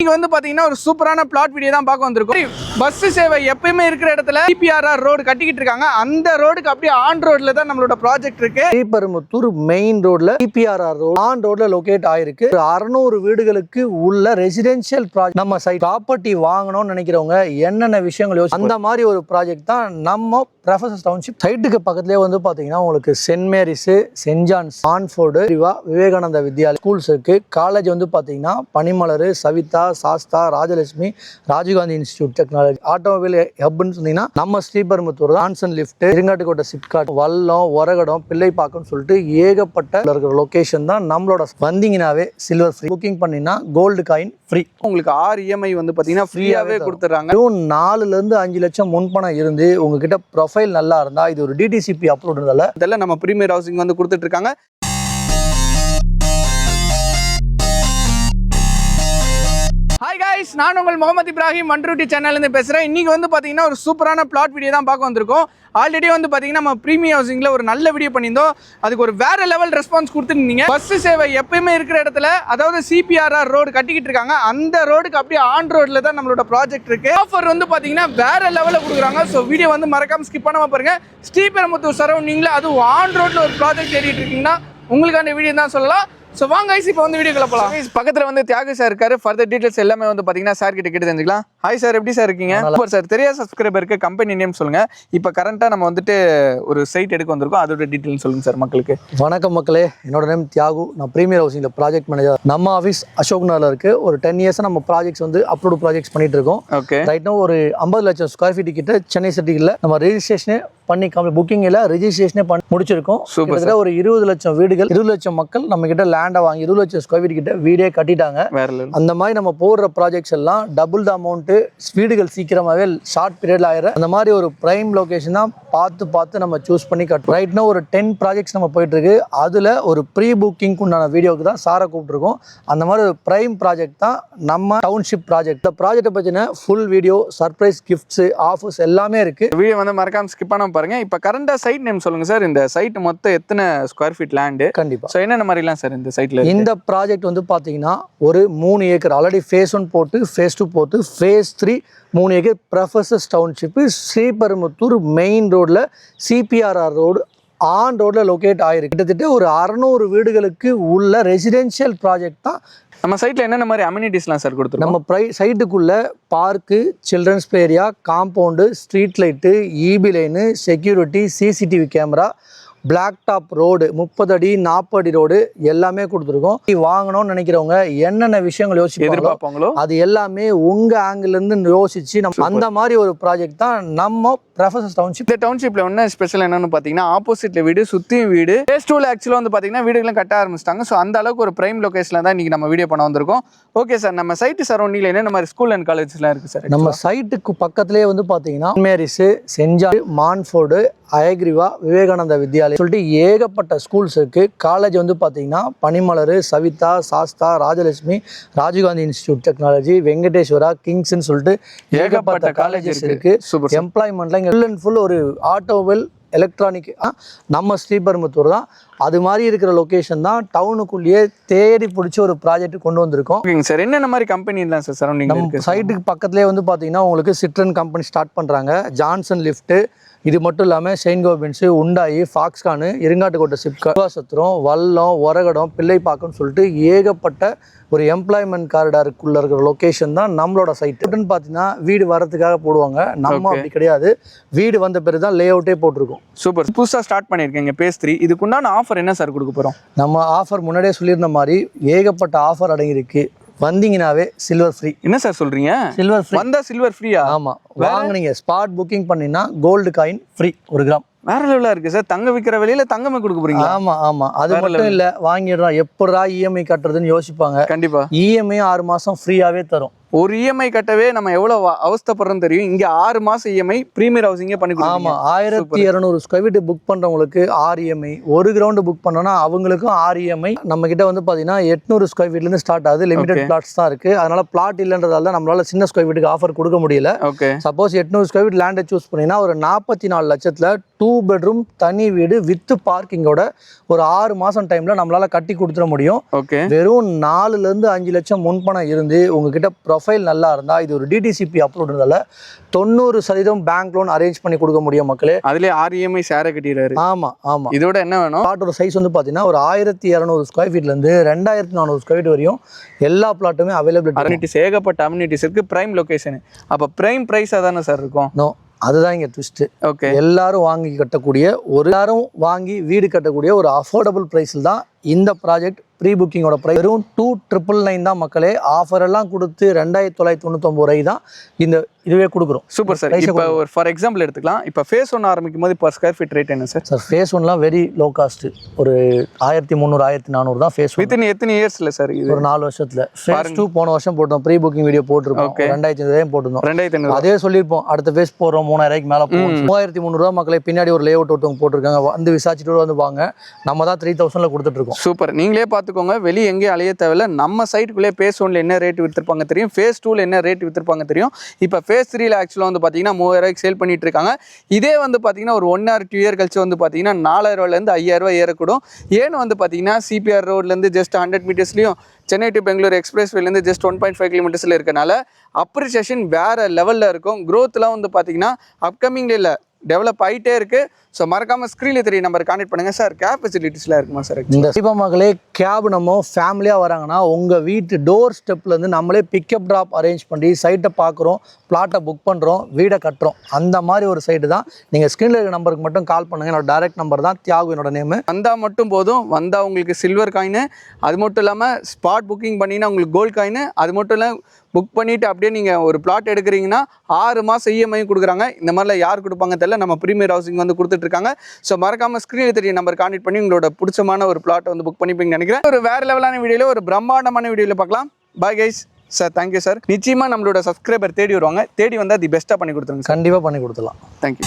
நீங்க வந்து பாத்தீங்கன்னா ஒரு சூப்பரான பிளாட் வீடியோ தான் பார்க்க வந்திருக்கோம். பஸ் சேவை எப்பயுமே இருக்கிற இடத்துல டிபிஆர்ஆர் ரோடு கட்டிக்கிட்டு இருக்காங்க. அந்த ரோடுக்கு அப்படியே ஆன் ரோட்ல தான் நம்மளோட ப்ராஜெக்ட் இருக்கு. ஸ்ரீபெரும்புத்தூர் மெயின் ரோட்ல டிபிஆர்ஆர் ரோடு ஆன் ரோட்ல லொகேட் ஆயிருக்கு. 600 வீடுகளுக்கு உள்ள ரெசிடென்ஷியல் ப்ராஜெக்ட். நம்ம சைட் ப்ராப்பர்ட்டி வாங்கணும்னு நினைக்கிறவங்க என்னென்ன விஷயங்கள் யோசிச்சு அந்த மாதிரி ஒரு ப்ராஜெக்ட் தான் நம்ம ப்ரொஃபசர்ஸ் டவுன்ஷிப். சைட்டுக்கு பக்கத்துலேயே வந்து பாத்தீங்கன்னா உங்களுக்கு சென்ட் மேரிஸ், சென்ட் ஜான்ஸ், ஆன்ஃபோர்டு, விவேகானந்தா வித்யாலயா ஸ்கூல்ஸ் இருக்கு. காலேஜ் வந்து பாத்தீங்கன்னா Panimalar, Saveetha, Sastha, Rajalakshmi, Rajiv Gandhi institute technology. Automobile ஹப்னு சொன்னீங்கன்னா நம்ம ஸ்ரீபெரும்புத்தூர் தான். ஆன்சன் லிஃப்ட், இருங்காட்டுக்கோட்டை சிப்காட், வல்லம், ஒரகடம், பிள்ளைப்பாக்கம்னு சொல்லிட்டு ஏகப்பட்ட இருக்கிற லொகேஷன் தான் நம்மளோட. வந்தீங்கன்னாவே சில்வர் ஃப்ரீ, புக்கிங் பண்ணினா கோல்டு காயின் ஃப்ரீ. உங்களுக்கு 6 EMI வந்து பாத்தீங்கன்னா ஃப்ரீயாவே கொடுத்துறாங்க. 4 to 5 லட்சம் முன்பணம் இருந்து உங்ககிட்ட ப்ரொஃபைல் நல்லா இருந்தா இது ஒரு டிடிசிபி அப்லோட் இதெல்லாம் நம்ம பிரீமியர் ஹவுசிங் வந்து கொடுத்துட்டு இருக்காங்க. ஹாய் காய்ஸ், நான் உங்கள் முகமது இப்ராஹிம் மன்ரூட்டி சேனல்லேருந்து பேசுகிறேன். இன்றைக்கி வந்து பார்த்தீங்கன்னா ஒரு சூப்பரான பிளாட் வீடியோ தான் பார்க்க வந்திருக்கோம். ஆல்ரெடி வந்து பார்த்தீங்கன்னா நம்ம பிரீமியர் ஹவுசிங்கில் ஒரு நல்ல வீடியோ பண்ணியிருந்தோம். அதுக்கு ஒரு வேறு லெவல் ரெஸ்பான்ஸ் கொடுத்துருந்தீங்க. பஸ் சேவை எப்பயுமே இருக்கிற இடத்துல, அதாவது சிபிஆர்ஆர் ரோடு கட்டிக்கிட்டு இருக்காங்க. அந்த ரோடுக்கு அப்படியே ஆன் ரோட்டில் தான் நம்மளோட ப்ராஜெக்ட் இருக்குது. ஆஃபர் வந்து பார்த்தீங்கன்னா வேறு லெவலில் கொடுக்குறாங்க. ஸோ வீடியோ வந்து மறக்காமல் ஸ்கிப் பண்ணாமல் பாருங்கள். ஸ்ரீபெரும்புத்தூர் சரௌண்டிங்கில் அதுவும் ஆன் ரோட்டில் ஒரு ப்ராஜெக்ட் தேடிட்டு இருக்கீங்கன்னா உங்களுக்கான வீடியோ தான் சொல்லலாம். ஸோ வாங்க ஐஸ், இப்போ வந்து வீடியோ கிளப்பலாம். பக்கத்தில் வந்து தியாகு சார் இருக்காரு. ஃபர்தர் டீடைல்ஸ் எல்லாமே வந்து பார்த்தீங்கன்னா சார் கிட்ட கேட்டு தெரிஞ்சுக்கலாம். ஹாய் சார், எப்படி சார் இருக்கீங்க? Super sir. தெரியாத சப்ஸ்கிரைபருக்கு கம்பெனி நேம் சொல்லுங்க. இப்போ கரண்ட்டாக நம்ம வந்துட்டு ஒரு சைட் எடுக்க வந்திருக்கோம், அதோட டீட்டெயில் சொல்லுங்க சார் மக்களுக்கு. வணக்கம் மக்களே, என்னோட நேம் தியாகு. நான் பிரீமியர் ஹவுசிங்கில் ப்ராஜெக்ட் மேனேஜர். நம்ம ஆஃபீஸ் அசோக் நகரில் இருக்கு. ஒரு 10 years நம்ம ப்ராஜெக்ட்ஸ் வந்து அப்லோடு ப்ராஜெக்ட்ஸ் பண்ணிட்டு இருக்கோம். Okay, right. ஒரு 50 லட்சம் ஸ்கொயர் ஃபீட் கிட்ட சென்னை சிட்டியில் நம்ம ரெஜிஸ்ட்ரேஷனே பண்ணி புக்கிங் இல்லை, ரெஜிஸ்ட்ரேஷனே பண்ணி முடிச்சிருக்கோம். கிட்டத்தட்ட ஒரு 20 லட்சம் வீடுகள், 20 லட்சம் மக்கள் நம்ம கிட்ட லேண்டை வாங்கி 20 லட்சம் ஸ்கொயர் ஃபீட் கிட்ட வீடே கட்டிட்டாங்க. அந்த மாதிரி நம்ம போடுற ப்ராஜெக்ட்ஸ் எல்லாம் டபுள் த அமௌண்ட், வீடுகள் சீக்கிரமாகவே ஷார்ட் பீரியட்ல ஆயிரும். அந்த மாதிரி ஒரு பிரைம் லொகேஷன் தான் பார்த்து நம்ம சூஸ் பண்ணி கட்டுறோம். ரைட்னா ஒரு 10 ப்ராஜெக்ட்ஸ் நம்ம போயிட்டு இருக்கு. அதுல ஒரு ப்ரீ புக்கிங்க்கு உண்டான வீடியோக்கு தான் சாரை கூப்பிட்டுருக்கோம். அந்த மாதிரி ஒரு பிரைம் ப்ராஜெக்ட் தான் நம்ம டவுன்ஷிப் ப்ராஜெக்ட். இந்த ப்ராஜெக்ட்டை பற்றின full video, surprise gifts, offers எல்லாமே இருக்கு. வீடியோ வந்து மறக்காம ஸ்கிப் பண்ணாம பாருங்க. இப்போ கரண்டா சைட் நேம் சொல்லுங்க சார். இந்த சைட் மொத்தம் எத்தனை ஸ்கொயர் ஃபீட் லேண்டு? கண்டிப்பா. ஸோ என்னென்ன மாதிரிலாம் சார் இந்த சைட்ல? இந்த ப்ராஜெக்ட் வந்து பாத்தீங்கன்னா ஒரு 3 ஏக்கர் ஆல்ரெடி phase 1 போட்டு, phase 2 போட்டு, phase 3 3 acre professors township Sriperumbudur main ரோட்ல சிபிஆர்ஆர் ரோடு ஆன் ரோட்ல லொகேட் ஆயிருக்கு. கிட்டத்தட்ட ஒரு 600 வீடுகளுக்கு உள்ள ரெசிடென்ஷியல் ப்ராஜெக்ட் தான். நம்ம சைட்ல என்னென்ன மாதிரி அம்யூனிட்டிஸ்லாம் சார் கொடுத்துருக்கோம்? நம்ம சைட்டுக்குள்ள park, children's play area, compound, street light, EB line, security, CCTV camera, black top road, 30 அடி 40 அடி ரோடு எல்லாமே கொடுத்துருக்கோம். வாங்கணும்னு நினைக்கிறவங்க என்னென்ன விஷயங்கள் எதிர்பார்ப்பாங்களோ அது எல்லாமே உங்க ஆங்கிள் இருந்து யோசிச்சு நம்ம அந்த மாதிரி ஒரு ப்ராஜெக்ட் தான் நம்ம ப்ரொஃபசர்ஸ் டவுன்ஷிப். இந்த டவுன்ஷிப்ல என்ன ஸ்பெஷல் என்னன்னு பாத்தீங்கன்னா, ஆப்போசிட்ல வீடு, சுத்தியும் வீடு. phase 2ல ஆக்சுவலா வந்து பாத்தீங்கன்னா வீடுகளும் கட்ட ஆரம்பிச்சிட்டாங்க. ஸோ அந்த அளவுக்கு ஒரு பிரைம் லொகேஷன்ல தான் இன்னைக்கு நம்ம வீடியோ பண்ண வந்திருக்கோம். ஓகே சார், நம்ம சைட் சரௌண்டிங்ல என்னென்ன மாதிரி ஸ்கூல் அண்ட் காலேஜஸ்லாம் இருக்கு சார்? நம்ம சைட்டுக்கு பக்கத்திலேயே வந்து பாத்தீங்கன்னா Mary's, Saint John, Montfort, Hayagriva, Vivekananda Vidyalaya சொல்லிட்டு ஏகப்பட்ட ஸ்கூல்ஸ் இருக்கு. காலேஜ் வந்து பாத்தீங்கன்னா பனிமலர், சவிதா, சாஸ்தா, ராஜலட்சுமி, ராஜீவ்காந்தி இன்ஸ்டிடியூட் டெக்னாலஜி, வெங்கடேஸ்வரா, கிங்ஸ்ன்னு சொல்லிட்டு ஏகப்பட்ட காலேஜஸ் இருக்கு. எம்ப்ளாய்மெண்ட்ல ஃபுல் அண்ட் ஃபுல் ஒரு ஆட்டோமொபைல் எலக்ட்ரானிக் நம்ம ஸ்ரீபெரும்புத்தூர் தான். அது மாதிரி இருக்கிற லொகேஷன் தான் டவுனுக்குள்ளேயே தேடி பிடிச்சி ஒரு ப்ராஜெக்ட் கொண்டு வந்திருக்கோம். சார் என்னென்ன மாதிரி கம்பெனி தான் சார் சரௌண்டிங் இருக்கு? சைட்டுக்கு பக்கத்துலேயே வந்து பார்த்தீங்கன்னா உங்களுக்கு சிட்ரன் கம்பெனி ஸ்டார்ட் பண்ணுறாங்க. ஜான்சன் லிஃப்ட், இது மட்டும் இல்லாமல் செயின்ட் கோபின்ஸு, உண்டாயி, ஃபாக்ஸ்கானு, இருங்காட்டுக்கோட்டை சிப்காட், சத்திரம், வல்லம், ஒரகடம், பிள்ளைப்பாக்கம்னு சொல்லிட்டு ஏகப்பட்ட ஒரு எம்ப்ளாய்மெண்ட் காரிடாருக்குள்ள இருக்கிற லொகேஷன் தான் நம்மளோட சைட். பார்த்தீங்கன்னா வீடு வரதுக்காக போடுவாங்க, நம்ம அப்படி கிடையாது. வீடு வந்த பிறகு தான் லே அவுட்டே போட்டிருக்கோம். சூப்பர். புதுசாக ஸ்டார்ட் பண்ணியிருக்கீங்க phase 3. இதுக்குண்டான ஆஃபர் என்ன சார் கொடுக்க போகிறோம்? நம்ம ஆஃபர் முன்னாடியே சொல்லியிருந்த மாதிரி ஏகப்பட்ட ஆஃபர் அடங்கியிருக்கு. வந்தீங்கன்னாவே சில்வர் ஃப்ரீ. என்ன சார் சொல்றீங்க? Silver free. வந்தா சில்வர் ஃப்ரீயா? ஆமா. வாங்குனீங்க ஸ்பாட் புக்கிங் பண்ணினா கோல்டு காயின் ஃப்ரீ 1 கிராம். வேற லெவலா இருக்கு சார். தங்க விற்கிற விலையில தங்கமே கொடுக்க போறீங்க? ஆமா. அது மட்டும் இல்ல, வாங்கிடுறோம் எப்படா இஎம்ஐ கட்டுறதுன்னு யோசிப்பாங்க. கண்டிப்பா. இஎம்ஐ 6 மாசம் ஃப்ரீயாவே தரும். ஒரு இஎம்ஐ கட்டவே நம்ம எவ்வளவு அவஸ்தைப்படுறோம் தெரியும். இங்க 6 மாசம் இஎம்ஐ பிரீமியர் ஹவுசிங்கே பண்ணி ஆமா, கொடுக்குறீங்க. 1200 ஸ்கொயர் ஃபீட் புக் பண்றவங்களுக்கு 6 இஎம்ஐ, ஒரு கிரவுண்ட் புக் பண்ணோம்னா அவங்களுக்கும் 6 இஎம்ஐ. நம்ம கிட்ட வந்து பாத்தீங்கன்னா 800 ஸ்கொயர் ஃபீட்ல இருந்து ஸ்டார்ட் ஆகுது. லிமிடெட் பிளாட்ஸ் தான் இருக்கு. அதனால பிளாட் இல்லன்றதால நம்மளால சின்ன ஸ்கொயர் ஃபீட்டுக்கு ஆஃபர் கொடுக்க முடியல. ஓகே. சப்போஸ் 800 ஸ்கொயர் ஃபீட் லேண்டை சூஸ் பண்ணீங்கன்னா ஒரு 44 லட்சத்துல 2 பெட்ரூம் தனி வீடு வித் பார்க்கிங்கோட ஒரு 6 மாசம் டைம்ல நம்மளால கட்டி கொடுத்துட முடியும். ஓகே. வெறும் 4 ல இருந்து 5 லட்சம் முன்பணம் இருந்து உங்ககிட்ட ப்ரொஃபைல் நல்லா இருந்தா இது ஒரு டிடிசிபி அப்ரூவ்டுனால 90% பேங்க் லோன் அரேஞ்ச் பண்ணி கொடுக்க முடியும் மக்களே. அதுல 6 இஎம்ஐ ஷேரை கட்டிடுறாரு. ஆமா ஆமா. இதோட என்ன வேணும்? பிளாட்டோட சைஸ் வந்து பாத்தீங்கன்னா ஒரு 1200 ஸ்கொயர் ஃபீட்ல இருந்து 2400 ஸ்கொயர் ஃபீட் வரையும் எல்லா பிளாட்டுமே அவைலபிலிட்டி. அம்யூனிட்டிஸ் ஏகப்பட்ட அம்யூனிட்டிஸ் இருக்கு. Prime location. அப்ப பிரைம் பிரைஸா தானே சார் இருக்கும்? நோ, அதுதான் இங்க ட்விஸ்ட். ஓகே. எல்லாரும் வாங்கி கட்டக்கூடிய எல்லாரும் வாங்கி வீடு கட்டக்கூடிய ஒரு அஃபோர்டபுள் பிரைஸில் தான் இந்த ப்ராஜெக்ட். ப்ரீ புக்கிங்கோட ப்ரைஸ் வெறும் 2999 தான் மக்களே. ஆஃபர் எல்லாம் கொடுத்து 2999 ரூபாய் தான் இந்த இதுவே கொடுக்குறோம். Super sir. இப்போ ஒரு ஃபார் எக்ஸாம்பிள் எடுத்துக்கலாம். இப்போ ஃபேஸ் 1 ஆரம்பிக்கும் போது பர் ஸ்கொயர் ஃபீட் ரேட் என்ன சார்? சார் ஃபேஸ் 1லாம் வெரி லோ காஸ்ட். ஒரு 1300 1400 தான் ஃபேஸ் 1. வித்தின் எத்தனை இயர்ஸ்ல சார் இது? ஒரு 4 வருஷத்துல. ஃபேஸ் 2 போன வருஷம் போட்டோம். ப்ரீ புக்கிங் வீடியோ போட்டுருக்கோம். 2500 போட்டுருந்தோம். 2500. அதே சொல்லியிருப்போம் அடுத்த ஃபேஸ் போடுறோம் 3000 மேலே போகும். 3300 ரூபா மக்களே. பின்னாடி ஒரு லே அவுட் ஒருத்தவங்க போட்டிருக்காங்க. வந்து விசாரிச்சுட்டு வந்து வாங்க. நம்ம தான் 3000ல கொடுத்துட்டு இருக்கோம். சூப்பர். நீங்களே பார்த்துக்கோங்க. வெளியே எங்கேயும் அலைய தேவையில்ல. நம்ம சைட்டுக்குள்ளே ஃபேஸ் 1ல என்ன ரேட் விற்றுருப்பாங்க தெரியும். ஃபேஸ் 2ல என்ன ரேட் விற்றுருப்பாங்க தெரியும். இப்போ ஃபேஸ் 3ல ஆக்சுவலாக வந்து பார்த்தீங்கன்னா 3000 சேல் பண்ணிட்டு இருக்காங்க. இதே வந்து பார்த்தீங்கன்னா ஒரு 1 or 2 இயர் கழிச்சு வந்து பார்த்தீங்கன்னா 4000 ரூபாயிலேருந்து 5000 ரூபாய் ஏறக்கூடும். ஏன்னு வந்து பார்த்தீங்கன்னா சிபிஆர் ரோட்லேருந்து ஜஸ்ட் 100 மீட்டர்ஸ்லையும் சென்னை டு பெங்களூர் எக்ஸ்பிரஸ்வேலேருந்து ஜஸ்ட் 1.5 கிலோமீட்டர்ஸில் இருக்கனால அப்ரிசியேஷன் வேறு லெவலில் இருக்கும். க்ரோத்லாம் வந்து பார்த்தீங்கன்னா அப்கமிங்கில் இல்லை, டெவலப் ஆகிட்டே இருக்குது. ஸோ மறக்காமல் ஸ்க்ரீனில் தெரிய நம்பர் கான்டெக்ட் பண்ணுங்கள் சார். கேப் ஃபெசிலிட்டிஸ்லாம் இருக்குமா சார்? இந்த மக்களே கேப் நம்ம ஃபேமிலியாக வராங்கன்னா உங்கள் வீட்டு டோர் ஸ்டெப்லேருந்து நம்மளே பிக்கப் ட்ராப் அரேஞ்ச் பண்ணி சைட்டை பார்க்குறோம், பிளாட்டை புக் பண்ணுறோம், வீடை கட்டுறோம். அந்த மாதிரி ஒரு சைட்டு தான். நீங்கள் ஸ்க்ரீனில் இருக்க நம்பருக்கு மட்டும் கால் பண்ணுங்கள். என்னோட டைரக்ட் நம்பர் தான் தியாகு, என்னோட நேமு. வந்தால் மட்டும் போதும். வந்தால் உங்களுக்கு சில்வர் காயின், அது மட்டும் இல்லாமல் ஸ்பாட் புக்கிங் பண்ணிங்கன்னா உங்களுக்கு கோல்டு காயின், அது மட்டும் இல்லை புக் பண்ணிவிட்டு அப்படியே நீங்கள் ஒரு பிளாட் எடுக்கிறீங்கன்னா 6 மாதம் இஎம்ஐயும் கொடுக்குறாங்க. இந்த மாதிரிலாம் யார் கொடுப்பாங்க தெரியல. நம்ம ப்ரீமியர் ஹவுசிங் வந்து கொடுத்துட்ருக்காங்க. ஸோ மறக்காமல் ஸ்க்ரீனில் தெரிய நம்பர் கான்டெக்ட் பண்ணி உங்களோட பிடிச்சமான ஒரு பிளாட்டை வந்து புக் பண்ணிப்பீங்கன்னு நினைக்கிறேன். ஒரு வேறு லெவலான வீடியோவில் ஒரு பிரம்மாண்டமான வீடியோவில் பார்க்கலாம். Bye guys. Sir thank you sir. நிச்சயமாக நம்மளோட சப்ஸ்கிரைபர் தேடி வருவாங்க. தேடி வந்தால் தி பெஸ்ட்டாக பண்ணி கொடுத்துருங்க. கண்டிப்பாக பண்ணி கொடுத்துடலாம். தேங்க்யூ.